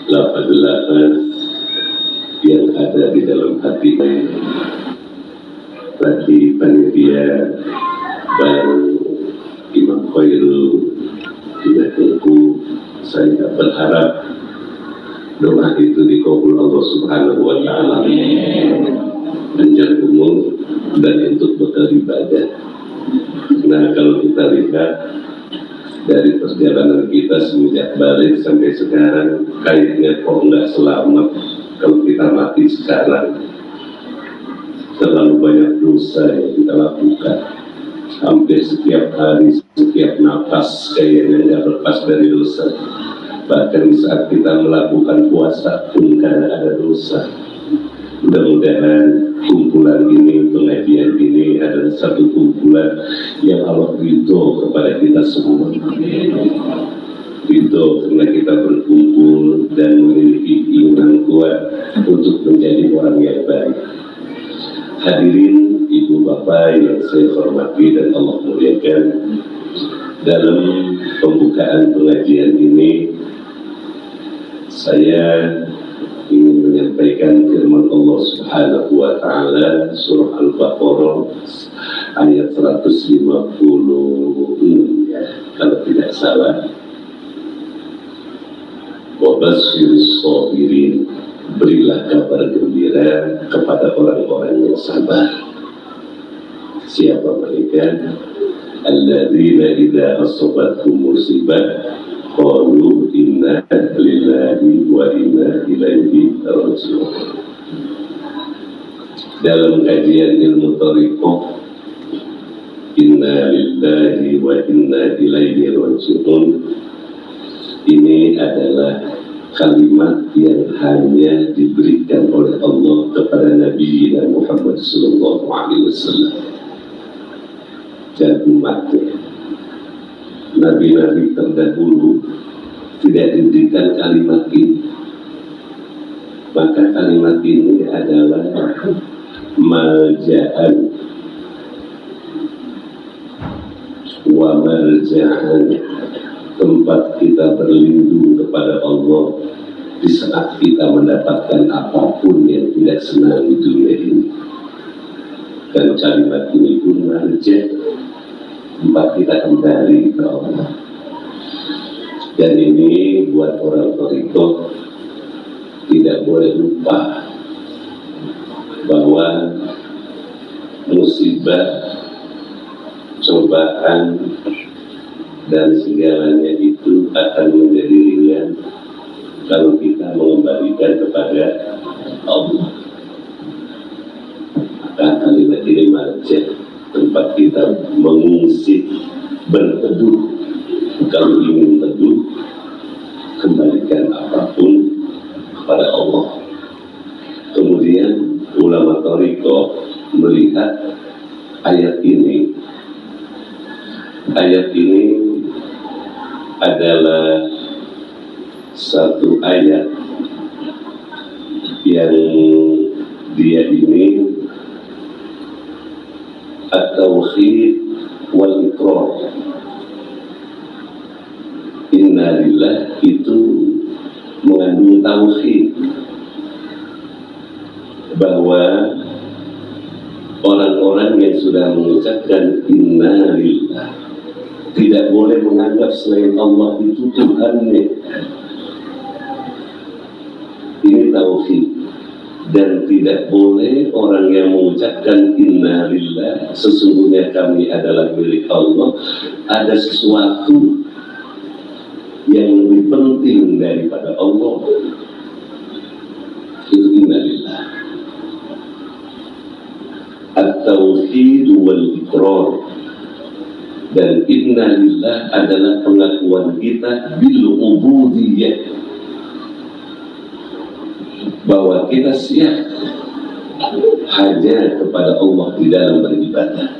lafaz-lafaz yang ada di dalam hati bagi panitia baru Imam Khairul juga tentu saya berharap doa itu dikabul Allah Subhanahu wa Ta'ala, panjang umur dan untuk bekal ibadah. Nah, kalau kita lihat dari perjalanan kita semenjak balik sampai sekarang, kayaknya kok nggak selamat kalau kita mati sekarang. Terlalu banyak dosa yang kita lakukan. Hampir setiap hari, setiap nafas kayaknya nggak lepas dari dosa. Bahkan saat kita melakukan puasa pun karena ada dosa. Mudah-mudahan kumpulan ini, pengajian ini adalah satu kumpulan yang Allah ridho kepada kita semua. Ridho karena kita berkumpul dan memiliki keinginan kuat untuk menjadi orang yang baik. Hadirin ibu bapak yang saya hormati dan Allah muliakan, dalam pembukaan pengajian ini saya ingin menyampaikan firman Allah Subhanahu wa Ta'ala surah Al-Baqarah ayat 156 ya, kalau tidak salah. Wa basyirus shabirin, berilah kabar gembira kepada orang-orang yang sabar. Siapa mereka? Alladzina idza asabathum musibah qalu inna lillahi wa inna ilaihi raji'un. Dalam kajian ilmu thariqah, inna lillahi wa inna ilaihi raji'un, ini adalah kalimat yang hanya diberikan oleh Allah kepada Nabi Muhammad SAW dan umatnya. Nabi-nabi terdahulu tidak diberikan kalimat ini. Maka kalimat ini adalah malja'an wa marja'an, tempat kita berlindung kepada Allah di saat kita mendapatkan apapun yang tidak senang di dunia ini. Dan kalimat ini pun marja', tempat kita kembali ke Allah. Dan ini buat orang thariqah tidak boleh lupa bahwa musibah, cobaan dan segalanya itu akan menjadi ringan kalau kita mengembalikan kepada Allah. Maka kalimat ini marja', tempat kita mengungsi, berteduh. Kalau ingin teduh, kembalikan apapun kepada Allah. Kemudian ulama thariqah melihat ayat ini. Ayat ini adalah satu ayat yang dia ini at-tauhid wal iqrar. Innalillah itu mengandung tauhid, bahwa orang-orang yang sudah mengucapkan innalillah tidak boleh menganggap selain Allah itu Tuhannya. Ini tauhid. Dan tidak boleh orang yang mengucapkan innalillah, sesungguhnya kami adalah milik Allah, ada sesuatu yang lebih penting daripada Allah, itu innalillah. At-tauhid wal iqrar. Dan innalillah adalah pengakuan kita bil ubudiyyah, bahwa kita siap hanya kepada Allah di dalam beribadah,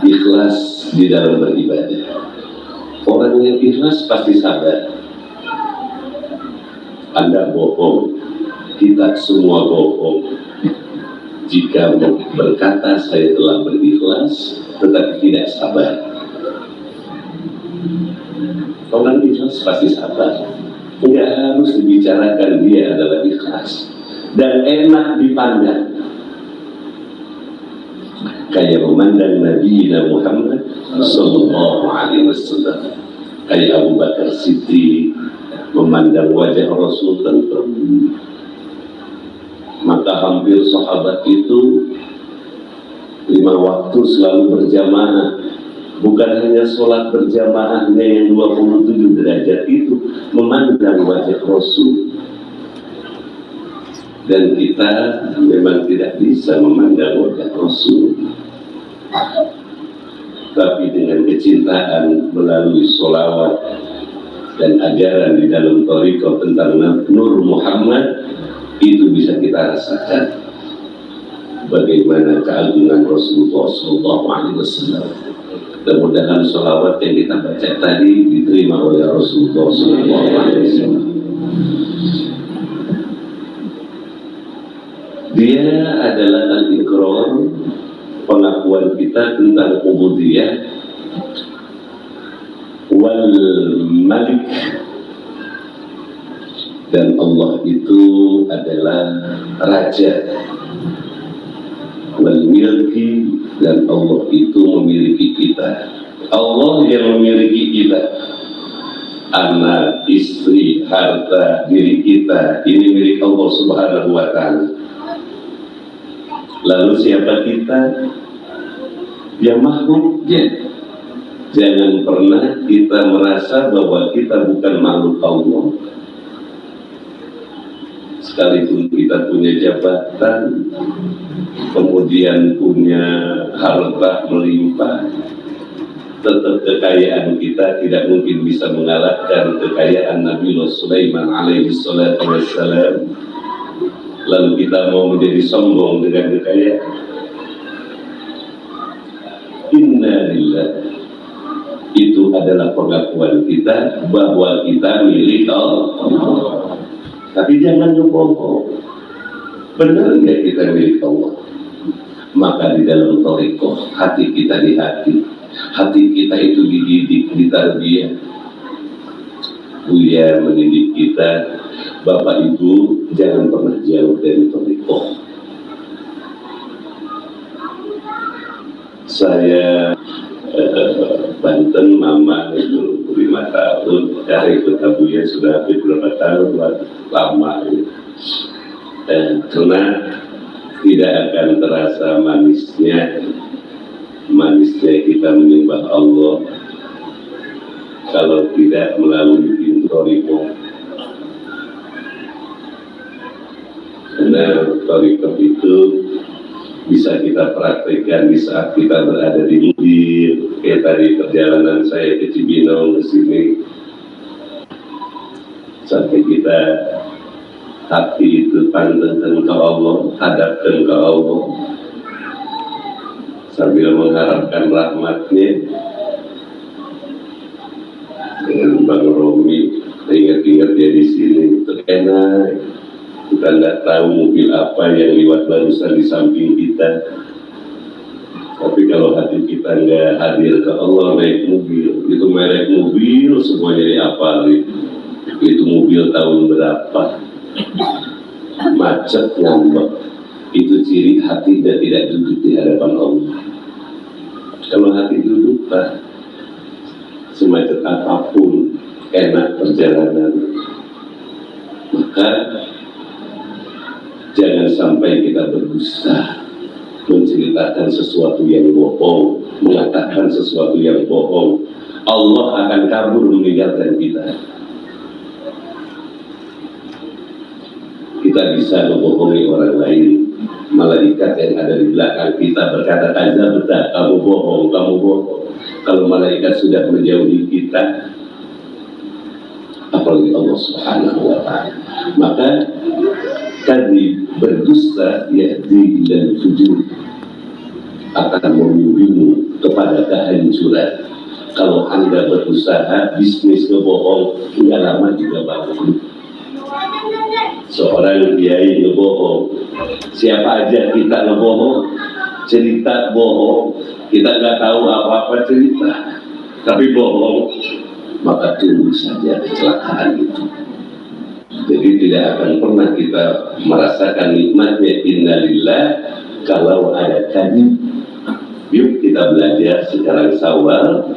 ikhlas di dalam beribadah. Orang yang ikhlas pasti sabar. Anda bohong, kita semua bohong jika berkata saya telah berikhlas tetapi tidak sabar. Orang ikhlas pasti sabar. Nggak harus dibicarakan dia adalah ikhlas dan enak dipandang. Kayak memandang Nabi Muhammad Sallallahu Alaihi Wasallam, kayak Abu Bakar Siddiq memandang wajah Rasul tentu. Maka hampir sahabat itu 5 waktu selalu berjamaah. Bukan hanya sholat berjamaahnya yang 27 derajat itu, memandang wajah Rasul. Dan kita memang tidak bisa memandang wajah Rasul, tapi dengan kecintaan melalui sholawat dan ajaran di dalam thariqah tentang Nur Muhammad, itu bisa kita rasakan bagaimana keagungan Rasulullah SAW. Mudah-mudahan sholawat yang kita baca tadi diterima oleh Rasulullah SAW. Dia adalah al-iqrar, pengakuan kita tentang ubudiyah, wal malik, dan Allah itu adalah raja, wal milki, dan Allah itu memiliki kita. Allah yang memiliki kita, anak, istri, harta, diri kita, ini milik Allah Subhanahu wa Ta'ala. Lalu siapa kita? Ya makhluknya. Jangan pernah kita merasa bahwa kita bukan makhluk Allah. Sekalipun kita punya jabatan, kemudian punya harta melimpah, tetap kekayaan kita tidak mungkin bisa mengalahkan kekayaan Nabi Sulaiman alaihi salatu wassalam. Lalu kita mau menjadi sombong dengan kekayaan. Inna lillah, itu adalah pengakuan kita bahwa kita milik Allah. Tapi jangan lupa, benar nggak kita milik Allah? Maka di dalam thariqah, hati kita di hati kita itu dididik, ditarbiyah. Buya mendidik kita, Bapak Ibu jangan pernah jauh dari thariqah. Saya Banten, Mama itu 5 tahun, dari Kota Buya sudah beberapa tahun lama ya. Karena tidak akan terasa manisnya kita menyembah Allah kalau tidak melalui pintu thariqah. Karena thariqah itu bisa kita praktekkan di saat kita berada di mobil. Kayak tadi perjalanan saya ke Cibinong ke sini, sampai kita hati itu pandangkan ke Allah, hadapkan ke Allah sambil mengharapkan rahmatnya. Dengan Bang Romi, ingat-ingat dia di sini, enak. Kita nggak tahu mobil apa yang lewat barusan di samping kita. Tapi kalau hati kita nggak hadir ke Allah, naik mobil, itu merek mobil semuanya diapalin. Itu mobil tahun berapa, macet ngambek. Itu ciri hati dan tidak duduk di hadapan Allah. Kalau hati duduk, Pak, semacam apapun enak perjalanan. Maka jangan sampai kita berdusta, menceritakan sesuatu yang bohong, mengatakan sesuatu yang bohong. Allah akan kabur meninggalkan kita. Kita bisa membohongi orang lain. Malaikat yang ada di belakang kita berkata, "Kadzabta, kamu bohong, kamu bohong." Kalau malaikat sudah menjauhi kita, apalagi Allah Subhanahu wa Ta'ala. Maka tadi berdusta yaitu dan fujur akan membimbingmu kepada kehancuran. Kalau Anda berusaha bisnis kebohong, tidak lama juga bangun. Seorang kiai ngebohong, siapa aja kita ngebohong, cerita bohong, kita nggak tahu apa-apa cerita, tapi bohong. maka tunggu saja kecelakaan itu. Jadi tidak akan pernah kita merasakan nikmatnya innalillah kalau ada kadhib. Yuk kita belajar sekarang Syawal,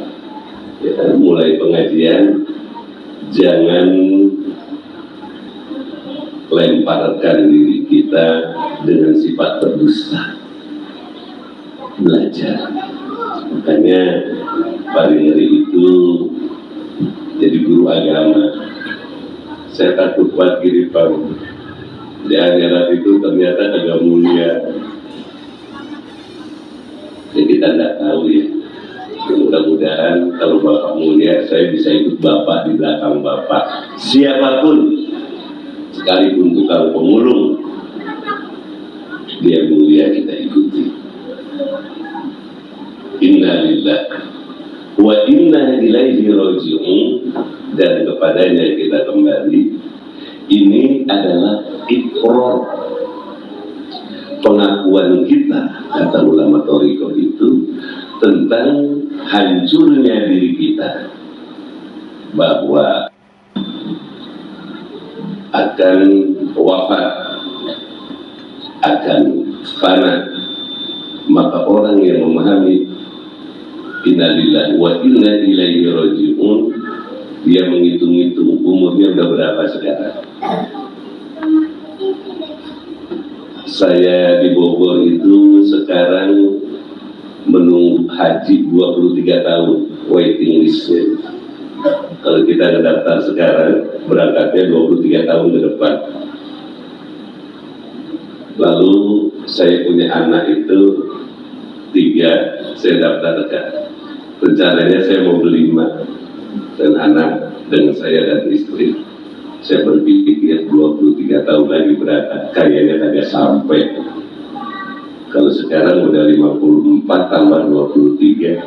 ya, mulai pengajian, jangan lemparkan diri kita dengan sifat berdusta. Belajar. Makanya paling ngeri itu jadi guru agama. Saya takut buat kiri Pak. Di akhirat itu ternyata agak mulia. Jadi kita tidak tahu ya. Mudah-mudahan kalau Bapak mulia, saya bisa ikut Bapak di belakang Bapak. Siapapun, sekalipun tukang pemulung, dia mulia kita ikuti. Inna lillah wa inna ilaihi raji'un, dan kepadanya kita kembali. Ini adalah iqrar, pengakuan kita, kata ulama thariqah itu, tentang hancurnya diri kita, bahwa akan wafat, akan fana. Maka orang yang memahami inna lillahi wa inna ilaihi raji'un, dia menghitung-hitung umurnya udah berapa sekarang. Saya di Bogor itu sekarang menunggu haji 23 tahun waiting listnya. Kalau kita ngedaftar sekarang, berangkatnya 23 tahun ke depan. Lalu saya punya anak itu 3, saya daftarkan. Rencananya saya mau beli 5 dan anak dengan saya dan istri. Saya berpikir 23 tahun lagi berangkat, kayaknya kagak sampai. Kalau sekarang udah 54 tambah 23,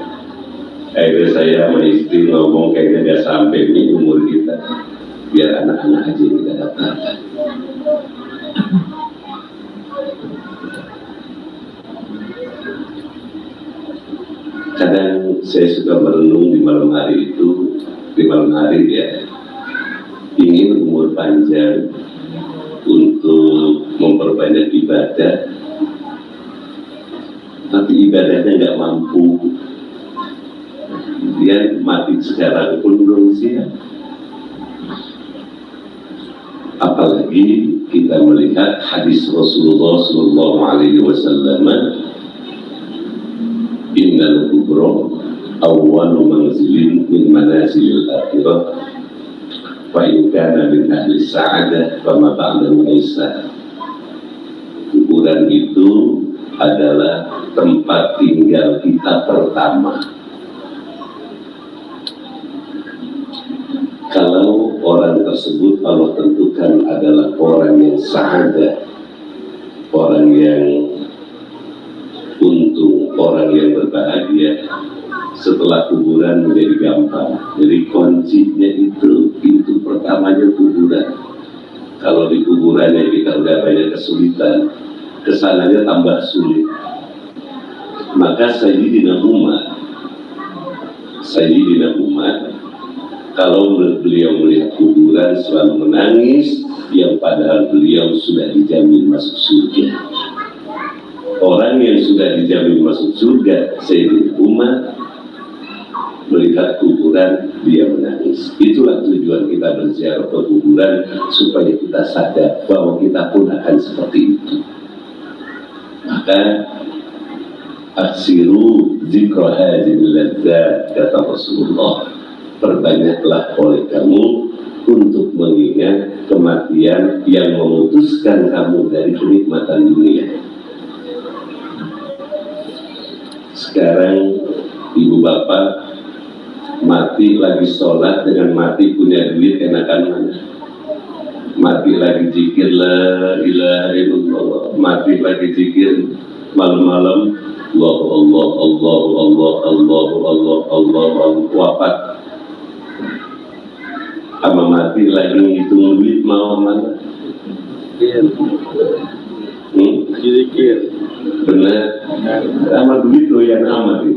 akhirnya saya sama istri ngomong kayaknya gak sampai nih umur kita, biar anak-anak aja yang kita daftarkan. Kadang saya suka merenung di malam hari itu, di malam hari ya, ingin umur panjang untuk memperbanyak ibadah, tapi ibadahnya nggak mampu. Dia mati sekarang pun belum siap. Apalagi kita melihat hadis Rasulullah SAW, innal kubra awwalu manzilin min manazilil akhirah, fa in kana min ahli sa'adah fama ba'dahu aisah. Kuburan itu adalah tempat tinggal kita pertama. Kalau orang tersebut Allah tentukan adalah orang yang sa'adah, orang yang untung, orang yang berbahagia, setelah kuburan menjadi gampang. Jadi kuncinya itu, pintu pertamanya kuburan. Kalau di kuburannya kita udah banyak kesulitan, kesananya tambah sulit. Maka Sayyidina Umar, kalau beliau melihat kuburan selalu menangis, yang padahal beliau sudah dijamin masuk surga. Orang yang sudah dijamin masuk surga, Sayyidina Umar, melihat kuburan dia menangis. Itulah tujuan kita berziarah ke kuburan, supaya kita sadar bahwa kita pun akan seperti itu. Maka aksiru zikra hadhil ladzat, kata Rasulullah, perbanyaklah oleh kamu untuk mengingat kematian yang memutuskan kamu dari kenikmatan dunia. Sekarang ibu bapak mati lagi sholat dengan mati punya duit, enakan mana? Mati lagi zikir la ilaha illallah, mati lagi zikir malam-malam Allah Allah Allah Allah Allah Allah Allah Allah, wafat sama mati lagi ngitung duit, mau mana? Zikir benar, sama duit lo yang amat,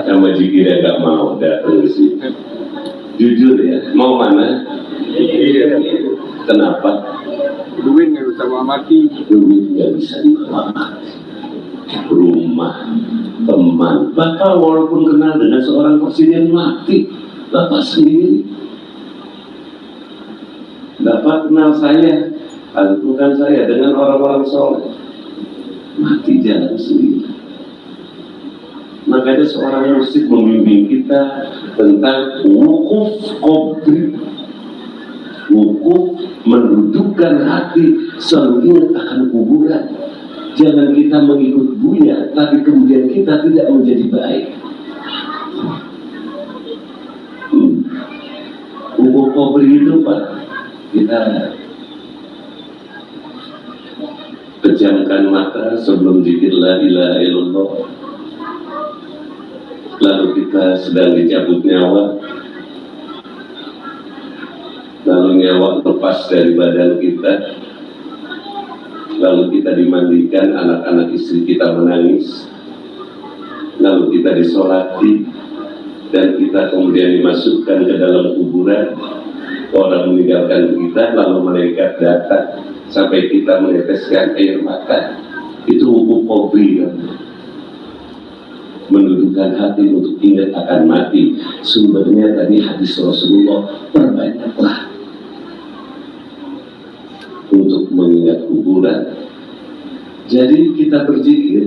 sama zikir yang gak mau datang ke sini. Jujur ya, mau mana? Kenapa? Duit nggak bisa mati. Duit nggak bisa dibawa mati. Rumah, teman, Bapak walaupun kenal dengan seorang presiden mati, Bapak sendiri. Bapak kenal saya, bukan saya, dengan orang-orang soleh, mati jalan sendiri. Makanya seorang musik membimbing kita tentang wukuf qabri. Wukuf mendudukkan hati, selalu ingat akan kuburan. Jangan kita mengikut Buya, tapi kemudian kita tidak menjadi baik. Wukuf qabri itu Pak, kita pejamkan mata sebelum zikir la ilaha illallah. Lalu kita sedang dicabut nyawa, lalu nyawa lepas dari badan kita, lalu kita dimandikan, anak-anak istri kita menangis, lalu kita disolati, dan kita kemudian dimasukkan ke dalam kuburan. Orang meninggalkan kita, lalu malaikat datang sampai kita meneteskan air mata. Itu wukuf qabri kan? Menundukkan hati untuk ingat akan mati. Sumbernya tadi hadis Rasulullah, perbanyaklah untuk mengingat kuburan. Jadi kita berzikir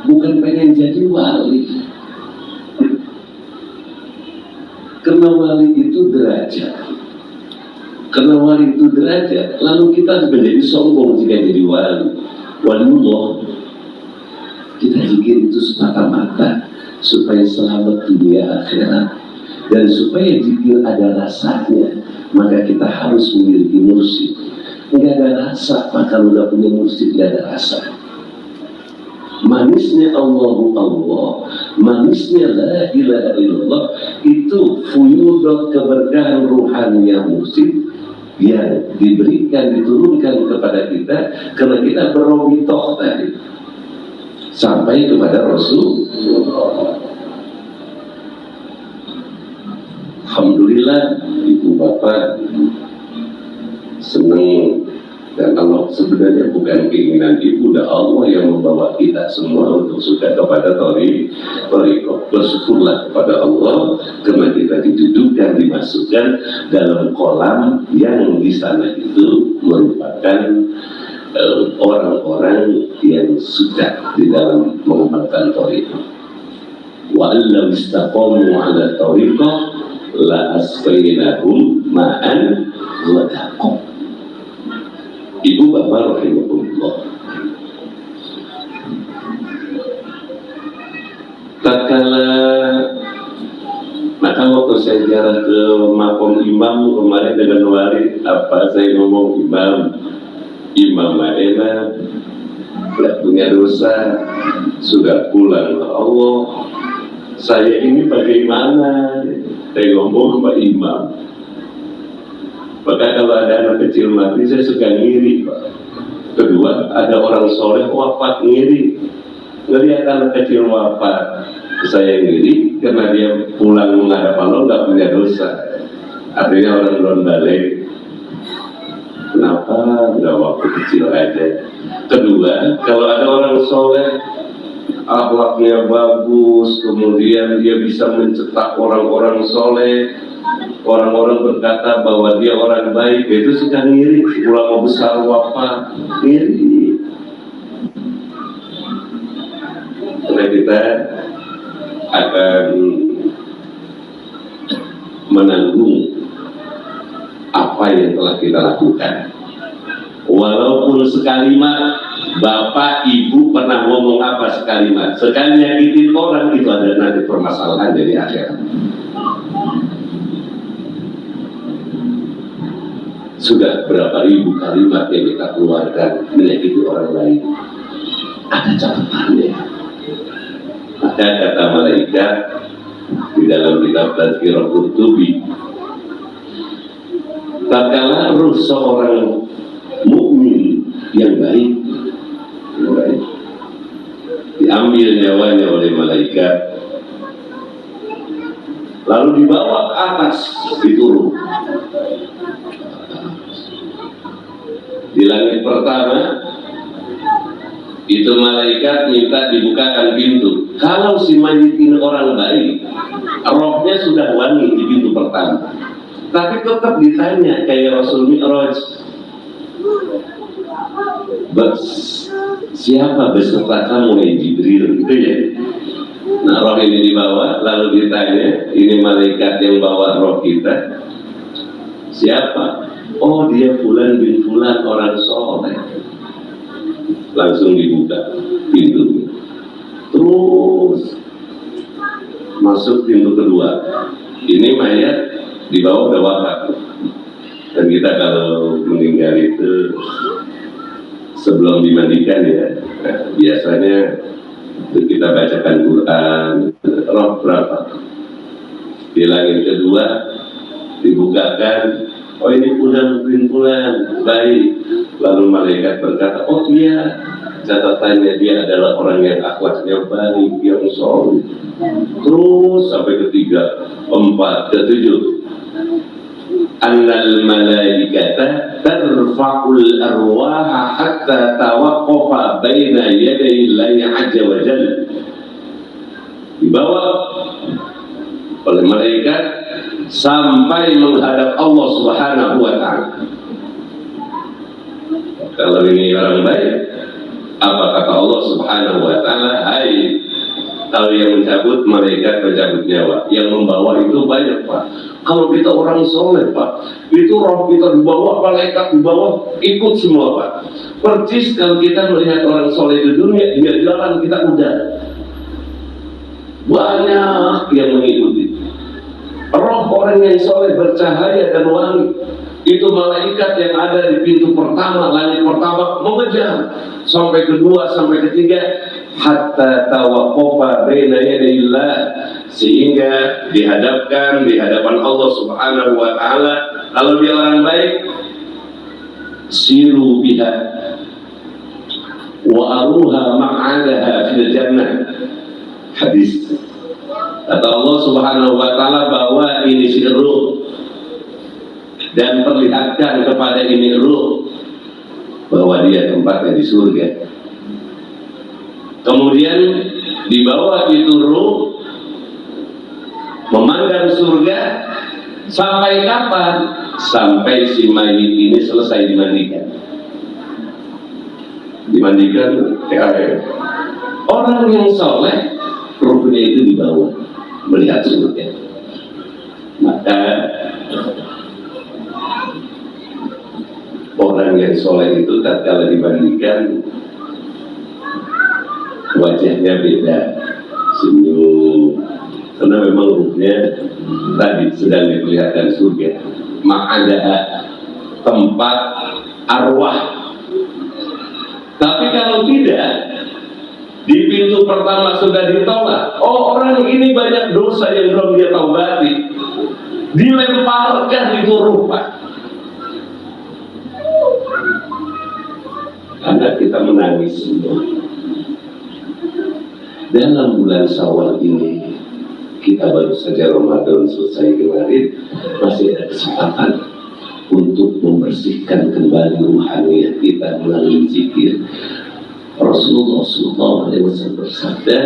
bukan pengen jadi wali, karena wali itu derajat. Karena wali itu derajat, lalu kita menjadi sombong jika jadi wali. Waliullah, kita zikir itu semata-mata supaya selamat dunia akhirat, dan supaya zikir ada rasanya, maka kita harus memiliki mursyid. Nggak ada rasa, maka kalau udah punya mursyid nggak ada rasa. Manisnya Allahu Allah, manisnya la ilaha illallah, itu fuyudot keberkahan ruhaninya mursyid yang diberikan, diturunkan kepada kita karena kita beromitoh tadi sampai kepada Rasulullah. Alhamdulillah ibu bapak senang, dan Allah sebenarnya bukan keinginan ibu dan Allah yang membawa kita semua untuk suka kepada thariqah. Bersyukurlah kepada Allah karena kita didudukkan, dimasukkan dalam kolam yang di sana itu merupakan orang-orang yang suka di dalam mengamalkan thariqah. Wa allam istaqamu ala thariqah la asqainahum ma'an ghadaqa. Ibu bapak rahimahullah, tatkala maka waktu saya ziarah ke makom imam kemarin dengan wali, apa saya ngomong imam Maena tidak punya dosa, sudah pulang ke Allah. Saya ini bagaimana? Saya ngomong sama imam. Maka kalau ada anak kecil mati, saya suka ngiri, Pak. Kedua, ada orang soleh wafat, ngiri. Ngelihat anak kecil wafat, saya ngiri karena dia pulang menghadap Allah nggak punya dosa. Artinya orang belum balik. Kenapa nggak waktu kecil aja? Kedua, kalau ada orang soleh, akhlaknya bagus, kemudian dia bisa mencetak orang-orang soleh, orang-orang berkata bahwa dia orang baik, itu suka ngiri. Ulama besar wafat, ngiri. Karena kita akan menanggung apa yang telah kita lakukan. Walaupun sekalimat bapak ibu pernah ngomong apa sekalimat, sekali nyakitin orang itu ada nanti permasalahan dari akhirat. Sudah berapa ribu kalimat yang kita keluarkan menyakiti orang lain, ada catatannya. Maka kata malaikat di dalam kitab Tazkirah Qurtubi, tatkala ruh seorang mukmin yang baik diambil nyawanya oleh malaikat, lalu dibawa ke atas diturun. Di langit pertama itu malaikat minta dibukakan pintu. Kalau si mayit ini orang baik, rohnya sudah wangi di pintu pertama, tapi tetap ditanya kayak Rasul Mi'raj, siapa beserta kamu ya Jibril, gitu ya. Nah, roh ini dibawa, lalu ditanya, ini malaikat yang bawa roh kita, siapa? Oh, dia Fulan bin Fulan, orang soleh. Langsung dibuka pintunya. Terus masuk pintu kedua. Ini mayat dibawa udah wafat. Dan kita kalau meninggal itu sebelum dimandikan ya, biasanya kita bacakan Quran, roh berapa? Di langit kedua dibukakan, oh ini Fulan bin Fulan, baik. Lalu malaikat berkata, oh iya, catatannya dia adalah orang yang akhlaknya baik, yang soleh. Terus sampai ketiga, empat, ketujuh. Annal malaikata tarfa'ul arwaha hatta tawaqqafa baina yaday Allahi azza wa jalla. Dibawa oleh malaikat sampai menghadap Allah Subhanahu wa ta'ala. Kalau ini orang baik, apa kata Allah Subhanahu wa ta'ala? Hai, kalau yang mencabut, malaikat mencabut nyawa. Yang membawa itu banyak, Pak. Kalau kita orang soleh, Pak, itu roh kita dibawa, malaikat dibawa, ikut semua, Pak. Percis kalau kita melihat orang soleh di dunia, dia jalan, kita udah banyak yang mengikuti. Roh orang yang soleh bercahaya dan wangi. Itu malaikat yang ada di pintu pertama, langit pertama, mengejar sampai kedua, sampai ketiga, hatta tawaqqafa baina yadayillah, sehingga dihadapkan di hadapan Allah Subhanahu wa ta'ala. Kalau dia orang baik, siru biha wa aruha ma'adaha fil jannah. Hadis kata Allah Subhanahu wa ta'ala, bahwa ini si ruh, dan perlihatkan kepada ini ruh bahwa dia tempatnya di surga. Kemudian dibawa itu ruh memandang surga sampai kapan? Sampai si mayit ini selesai dimandikan. Dimandikan orang yang soleh, ruhnya itu dibawa melihat surga. Maka orang yang soleh itu tatkala dibandingkan wajahnya beda, senyum, karena memang ruhnya tadi sedang diperlihatkan surga. Maka ada tempat arwah. Tapi kalau tidak, di pintu pertama sudah ditolak, oh orang ini banyak dosa yang belum dia taubati, dilemparkan itu ruh, Pak. Karena kita menangis semua. Dalam bulan Syawal ini, kita baru saja Ramadan selesai kemarin, masih ada kesempatan untuk membersihkan kembali ruhaniyat kita melalui zikir. Rasulullah SAW bersabda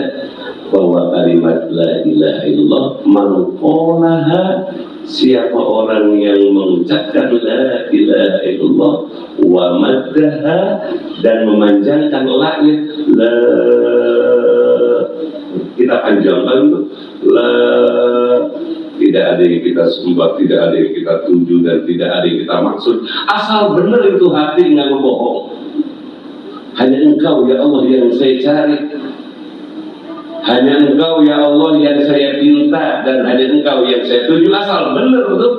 bahwa kalimat la ilaha illallah man qalaha, siapa orang yang mengucapkan la ilaha illallah wa maddaha, dan memanjangkan la-nya, la, kita panjangkan tuh la, tidak ada yang kita sembah, tidak ada yang kita tuju, dan tidak ada yang kita maksud, asal benar itu hati, nggak ngebohong. Hanya Engkau ya Allah yang saya cari, hanya Engkau ya Allah yang saya pinta, dan hanya Engkau yang saya tuju, asal benar tuh.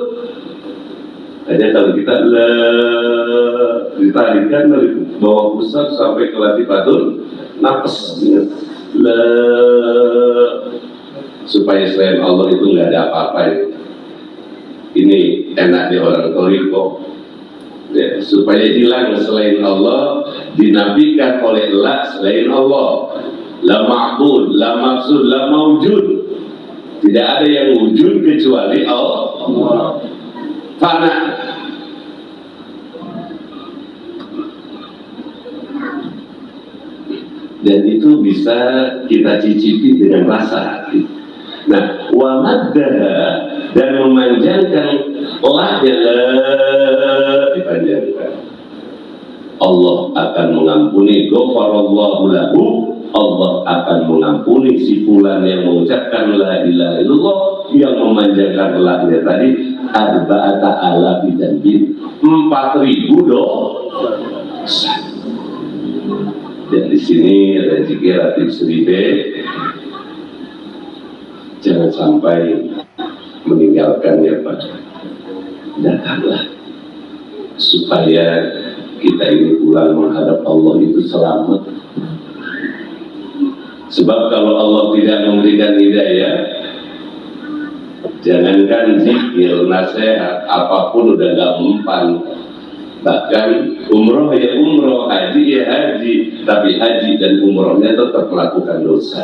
Hanya kalau kita ditarikan dari bawah pusat sampai ke latifatul nafas, supaya selain Allah itu nggak ada apa-apa. Ini enak di orang toriko, ya, supaya hilang selain Allah, dinafikan oleh la selain Allah. La ma'bud, la maksud, la mawjud. Tidak ada yang wujud kecuali Allah. Fana. Dan itu bisa kita cicipi dengan rasa hati. Nah, wa maddaha, dan memanjangkan lahnya dipanjangkan. Allah akan mengampuni, ghafarallahu lahu, Allah akan mengampuni si fulan yang mengucapkan la ilaha illallah, yang memanjangkan lahnya tadi arba'ata alafi dzambin, 4.000 dosa. Dan di sini ada zikir Ratib Seribe, jangan sampai meninggalkannya, Pak. Datanglah supaya kita ini pulang menghadap Allah itu selamat. Sebab kalau Allah tidak memberikan hidayah, jangankan zikir, nasihat, apapun udah gak mempan. Bahkan umroh ya umroh, haji ya haji, tapi haji dan umrohnya tetap melakukan dosa.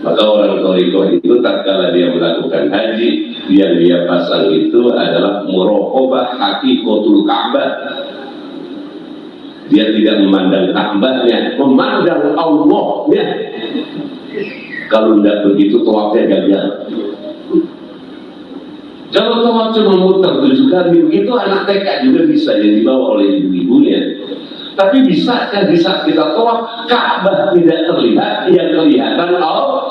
Maka orang Torikoh itu tatkala dia melakukan haji, yang dia pasang itu adalah muraqabah haqiqatul Ka'bah. Dia tidak memandang Ka'bahnya, memandang Allahnya. Kalau tidak begitu tawafnya gagal. Kalau tawaf cuma muter 7 kali, begitu anak TK juga bisa yang dibawa oleh ibu-ibunya. Tapi bisa kan di saat kita tawaf, Ka'bah tidak terlihat, yang kelihatan Allah.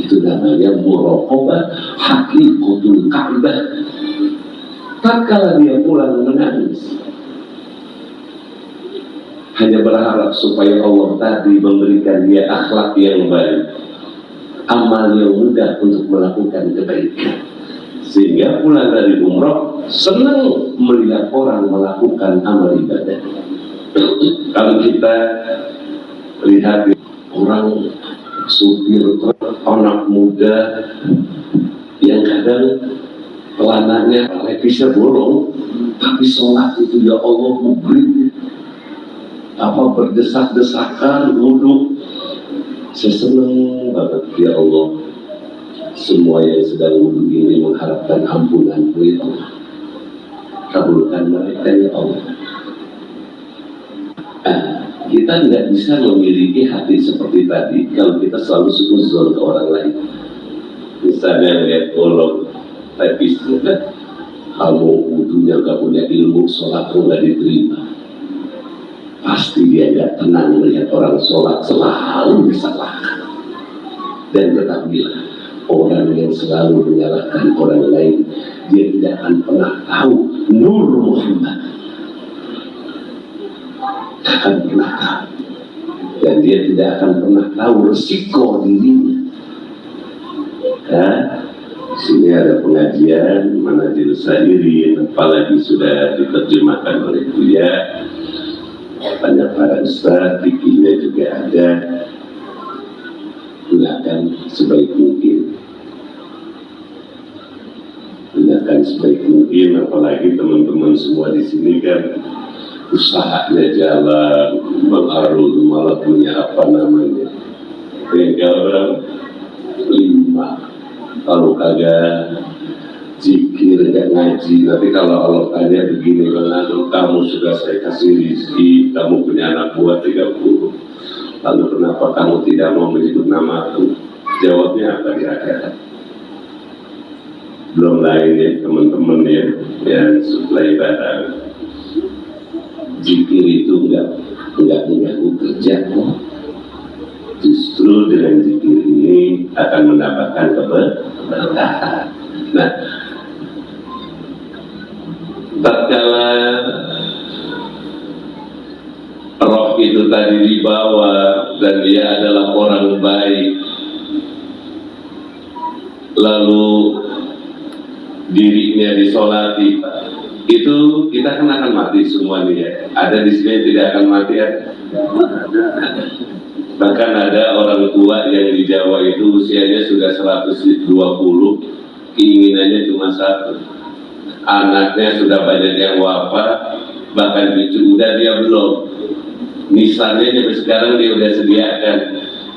Itu namanya muraqabah haqiqatul Ka'bah. Tatkala dia pulang menangis, hanya berharap supaya Allah tadi memberikan dia akhlak yang baik, amal yang mudah untuk melakukan kebaikan, sehingga pulang dari umroh senang melihat orang melakukan amal ibadah. Kalau kita lihat orang supir truk, anak muda yang kadang celananya bisa bolong, tapi sholat itu ya Allah mubrik, berdesak-desakan, wudhu. Saya senang banget ya Allah, semua yang sedang wudhu ini mengharapkan ampunan-Mu ya Allah, kabulkan mereka ya Allah. Kita nggak bisa memiliki hati seperti tadi kalau kita selalu suzon ke orang lain. Misalnya lihat bolong, tapi sudah kamu wudhunya nggak punya ilmu, sholatmu nggak diterima. Pasti dia nggak tenang melihat orang sholat, selalu disalahkan. Dan ketahuilah, orang yang selalu menyalahkan orang lain, dia tidak akan pernah tahu Nur Muhammad. Tidak akan pernah tahu. Dan dia tidak akan pernah tahu resiko dirinya. Sini ada pengajian Manazil Sairin, apalagi sudah diterjemahkan oleh Buya. Banyak para ustaz, fikihnya juga ada. Gunakan sebaik mungkin. Gunakan sebaik mungkin, apalagi teman-teman semua di sini kan usahanya jalan, mengarul, malah punya apa namanya, bengkel berapa? 5. Kalau kagak zikir, gak ngaji, nanti kalau Allah tanya begini, kamu sudah saya kasih rezeki, kamu punya anak buah 30, lalu kenapa kamu tidak mau menyebut namaku? Jawabnya apa di akhirat? Belum lainnya teman-teman ya, yang suplai barang. Zikir itu enggak mengganggu kerjamu. Justru dengan zikir ini akan mendapatkan keberkahan. Nah, tatkala roh itu tadi dibawa dan dia adalah orang baik, lalu dirinya disolati, itu kita kan akan mati semua nih ya. Ada di sini tidak akan mati ya? Bahkan ada orang tua yang di Jawa itu usianya sudah 120, keinginannya cuma satu, anaknya sudah banyak yang wafat, bahkan cucu udah dia belum, misalnya sampai sekarang dia udah sediakan,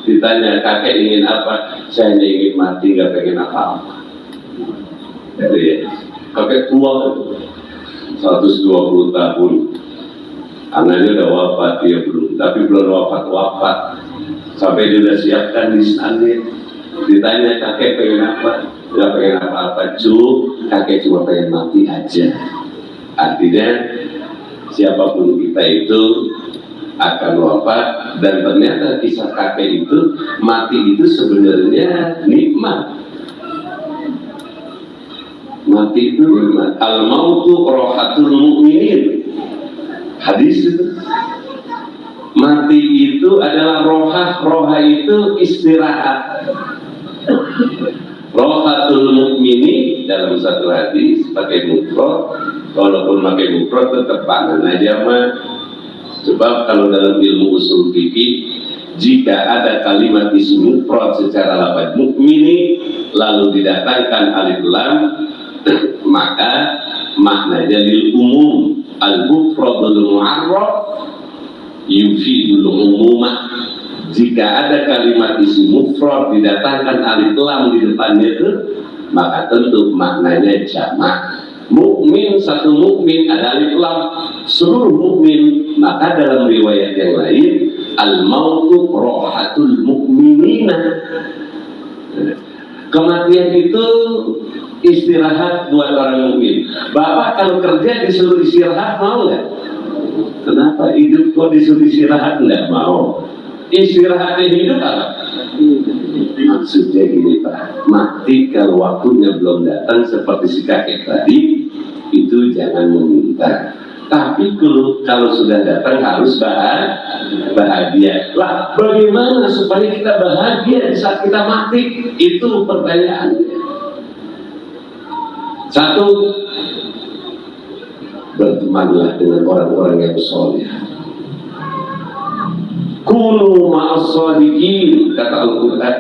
Ditanya, kakek ingin apa? Saya hanya ingin mati, nggak pengen apa-apa. Jadi ya, kakek tua 120 tahun, anaknya udah wafat, dia belum, tapi belum wafat. Sampai dia udah siapkan lisannya. Ditanya, kakek pengen apa? Nggak pengen apa-apa, kakek cuma pengen mati aja. Artinya siapapun kita itu akan wafat, dan ternyata kisah kakek itu, mati itu sebenarnya nikmat. Mati itu nikmat. Al-mautu rohatul mu'minin. Hadis itu. Mati itu adalah roha itu istirahat. Rohatul mu'mini dalam satu hadis pakai mufrad, walaupun pakai mufrad tetap pangan aja mah. Sebab kalau dalam ilmu usul fikih, jika ada kalimat isim mufrad secara lafaz mukmini lalu didatangkan alif lam, maka maknanya lil umum. Al mufradul mu'arraf yufidul umumah. Jika ada kalimat isim mufrad didatangkan alif lam di depannya itu, maka tentu maknanya jamak. Mukmin, satu mukmin ada alif lam, seluruh mukmin. Maka dalam riwayat yang lain, al mautu rohatul mukminina. Kematian itu istirahat buat orang mukmin. Bapak kalau kerja disuruh istirahat mau nggak? Kenapa hidup kok disuruh istirahat? Nggak mau. Istirahatnya hidup apa? Maksudnya gini Pak, mati kalau waktunya belum datang seperti si kakek tadi, itu jangan meminta. Tapi kalau sudah datang harus bahagia. Lah bagaimana supaya kita bahagia di saat kita mati? Itu pertanyaannya. Satu, bertemanlah dengan orang-orang yang soleh. Kunu ma'as-shadiqin, kata Al-Quran.